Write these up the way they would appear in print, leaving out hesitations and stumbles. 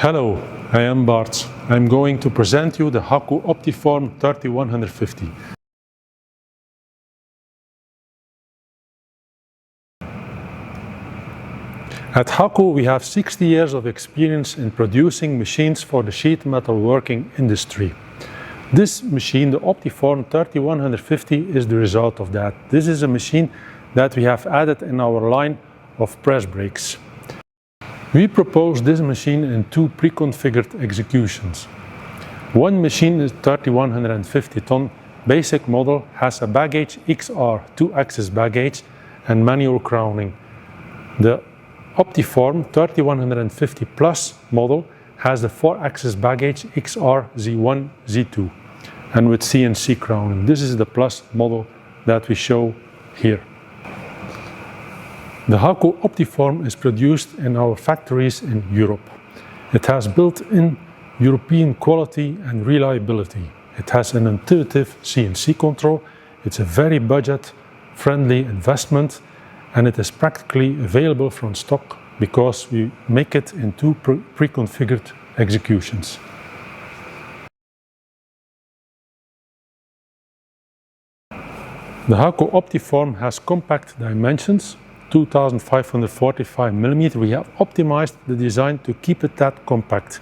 Hello, I am Bart. I'm going to present you the HACO OptiForm 3150. At HACO we have 60 years of experience in producing machines for the sheet metal working industry. This machine, the OptiForm 3150, is the result of that. This is a machine that we have added in our line of press brakes. We propose this machine in two pre-configured executions. One machine is 3150 ton basic model, has a Backgauge XR 2-axis Backgauge and manual crowning. The OptiForm 3150 Plus model has the 4-axis Backgauge XR Z1, Z2 and with CNC crowning. This is the Plus model that we show here. The HACO OptiForm is produced in our factories in Europe. It has built-in European quality and reliability. It has an intuitive CNC control. It's a very budget-friendly investment, and it is practically available from stock because we make it in two pre-configured executions. The HACO OptiForm has compact dimensions, 2545 mm. We have optimized the design to keep it that compact.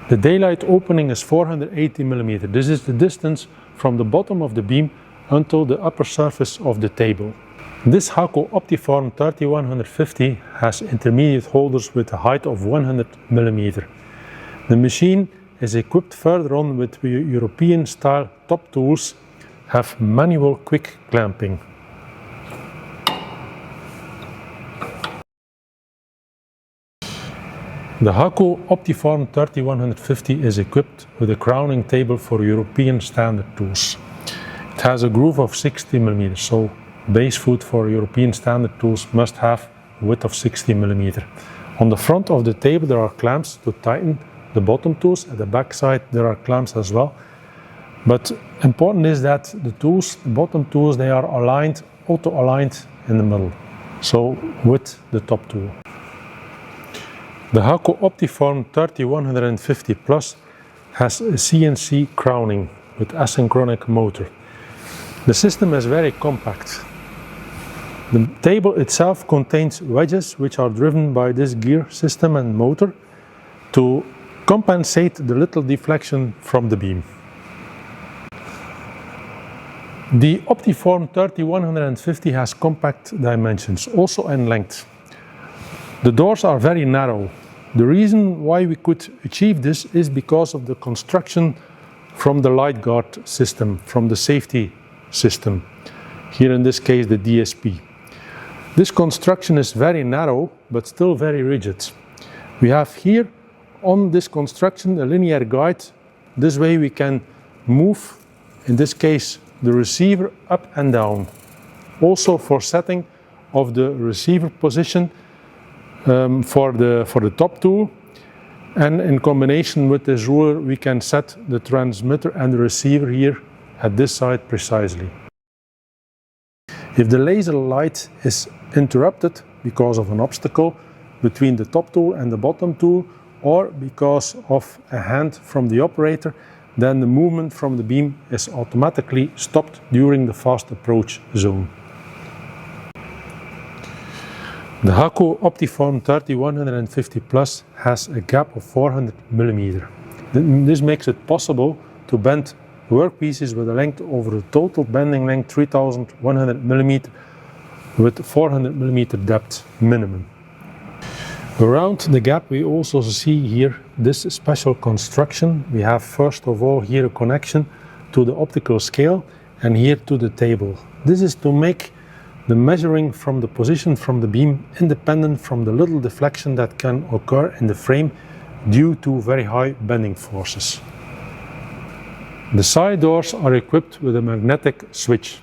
The daylight opening is 480 mm. This is the distance from the bottom of the beam until the upper surface of the table. This HACO OptiForm 3150 has intermediate holders with a height of 100 mm. The machine is equipped further on with European style top tools, have manual quick clamping. The HACO OptiForm 3150 is equipped with a crowning table for European standard tools. It has a groove of 60 mm, so base foot for European standard tools must have a width of 60 mm. On the front of the table there are clamps to tighten the bottom tools. At the back side there are clamps as well. But important is that the tools, the bottom tools, they are aligned, auto-aligned in the middle, so with the top tool. The HACO OptiForm 3150 Plus has a CNC crowning with asynchronic motor. The system is very compact. The table itself contains wedges which are driven by this gear system and motor to compensate the little deflection from the beam. The OptiForm 3150 has compact dimensions, also in length. The doors are very narrow. The reason why we could achieve this is because of the construction from the light guard system, from the safety system. Here in this case the DSP. This construction is very narrow but still very rigid. We have here on this construction a linear guide. This way we can move, in this case, the receiver up and down. Also for setting of the receiver position for the top tool, and in combination with this ruler we can set the transmitter and the receiver here at this side precisely. If the laser light is interrupted because of an obstacle between the top tool and the bottom tool, or because of a hand from the operator, then the movement from the beam is automatically stopped during the fast approach zone. The HACO OptiForm 3150 Plus has a gap of 400 mm. This makes it possible to bend workpieces with a length over a total bending length 3100 mm with 400 mm depth minimum. Around the gap we also see here this special construction. We have first of all here a connection to the optical scale and here to the table. This is to make the measuring from the position from the beam independent from the little deflection that can occur in the frame due to very high bending forces. The side doors are equipped with a magnetic switch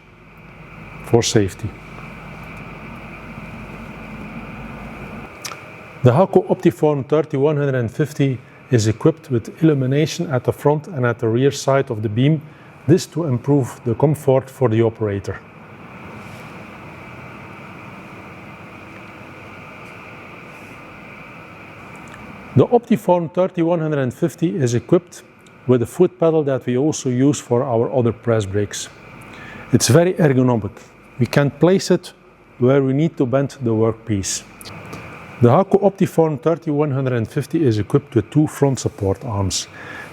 for safety. The HACO OptiForm 3150 is equipped with illumination at the front and at the rear side of the beam, this to improve the comfort for the operator. The OptiForm 3150 is equipped with a foot pedal that we also use for our other press brakes. It's very ergonomic. We can place it where we need to bend the workpiece. The HACO OptiForm 3150 is equipped with two front support arms.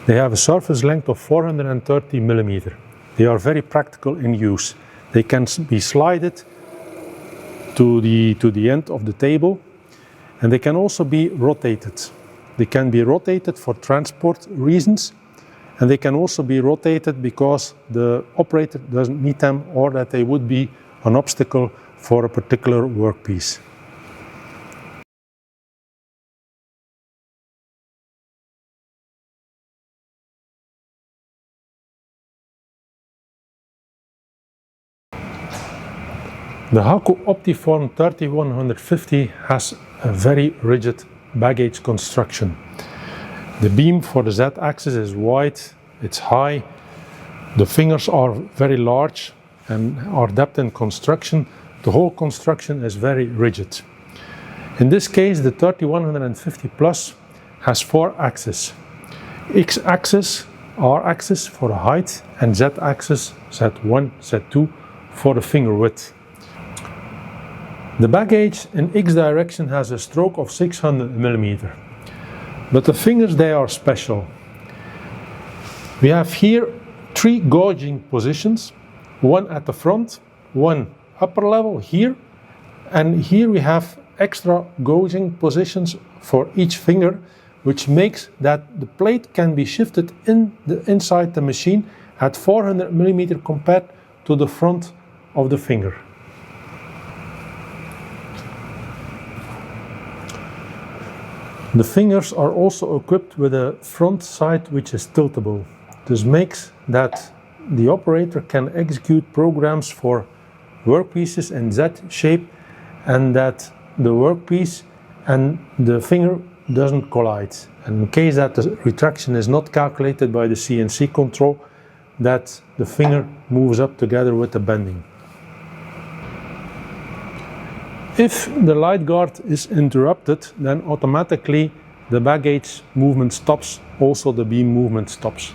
They have a surface length of 430 mm. They are very practical in use. They can be slided to the end of the table, and they can also be rotated. They can be rotated for transport reasons, and they can also be rotated because the operator doesn't need them or that they would be an obstacle for a particular workpiece. The HACO OptiForm 3150 has a very rigid backgauge construction. The beam for the Z-axis is wide, it's high, the fingers are very large and are depth in construction. The whole construction is very rigid. In this case, the 3150 Plus has four axes. X-axis, R-axis for the height, and Z-axis, Z1, Z2 for the finger width. The backgauge in X direction has a stroke of 600 mm, but the fingers, they are special. We have here three gauging positions, one at the front, one upper level here, and here we have extra gauging positions for each finger, which makes that the plate can be shifted inside the machine at 400 mm compared to the front of the finger. The fingers are also equipped with a front side which is tiltable. This makes that the operator can execute programs for workpieces in Z shape and that the workpiece and the finger doesn't collide. And in case that the retraction is not calculated by the CNC control, that the finger moves up together with the bending. If the light guard is interrupted, then automatically the backgauge movement stops, also the beam movement stops.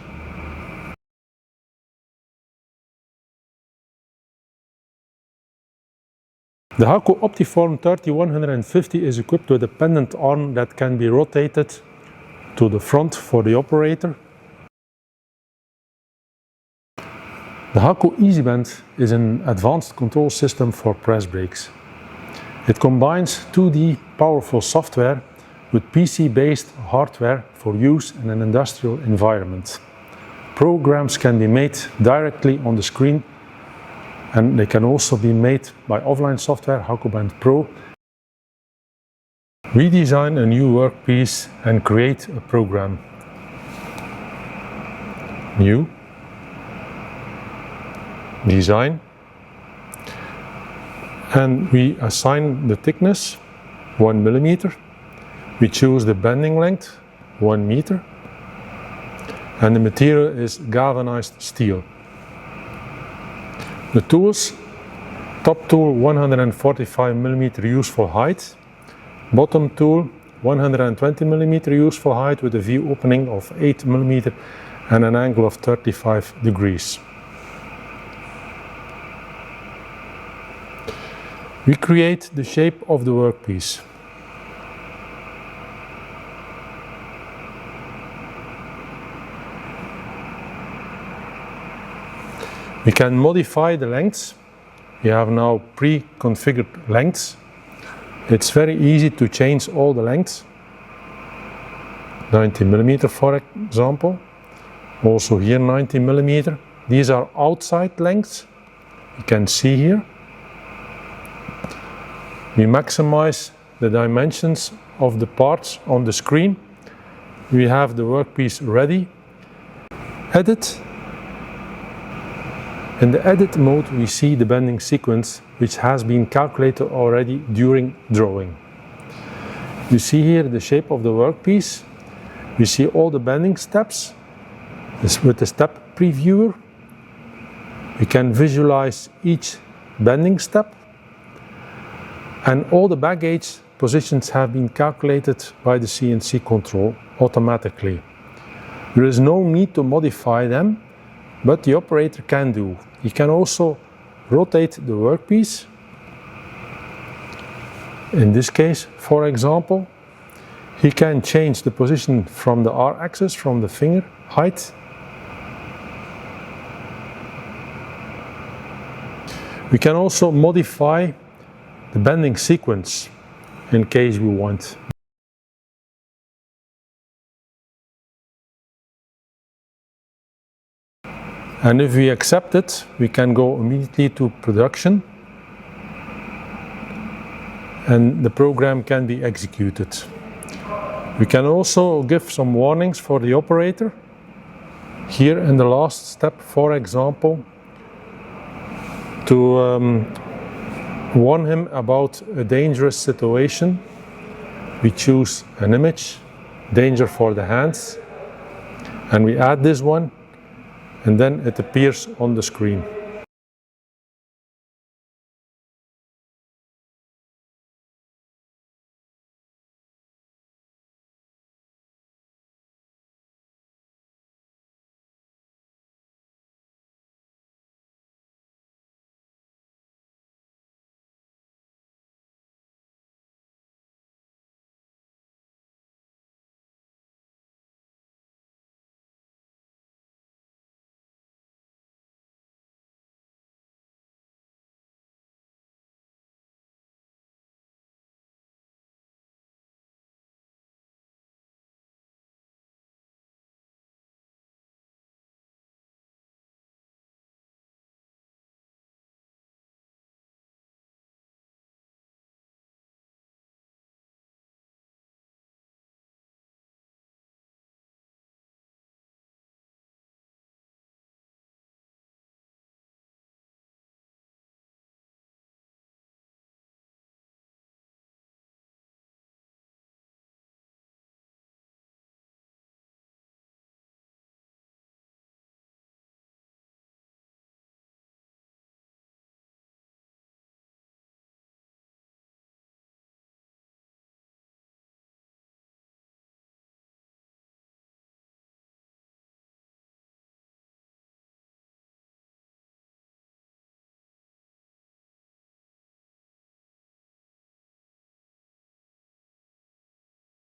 The HACO OptiForm 3150 is equipped with a pendant arm that can be rotated to the front for the operator. The HACO EASYBEND is an advanced control system for press brakes. It combines 2D powerful software with PC-based hardware for use in an industrial environment. Programs can be made directly on the screen, and they can also be made by offline software, HACO Bend Pro. Redesign a new workpiece and create a program. New. Design. And we assign the thickness 1 mm. We choose the bending length 1 meter. And the material is galvanized steel. The tools: top tool 145 mm useful height, bottom tool 120 mm useful height with a view opening of 8 mm and an angle of 35 degrees. We create the shape of the workpiece. We can modify the lengths. We have now pre-configured lengths. It's very easy to change all the lengths. 90 mm for example. Also here 90 mm. These are outside lengths. You can see here. We maximize the dimensions of the parts on the screen. We have the workpiece ready. Edit. In the edit mode we see the bending sequence which has been calculated already during drawing. You see here the shape of the workpiece. We see all the bending steps. With the step previewer we can visualize each bending step. And all the backgauge positions have been calculated by the CNC control automatically. There is no need to modify them, but the operator can do. He can also rotate the workpiece. In this case, for example, he can change the position from the R-axis, from the finger height. We can also modify the bending sequence in case we want. And if we accept it, we can go immediately to production and the program can be executed. We can also give some warnings for the operator. Here in the last step, for example, to warn him about a dangerous situation, we choose an image, danger for the hands, and we add this one, and then it appears on the screen.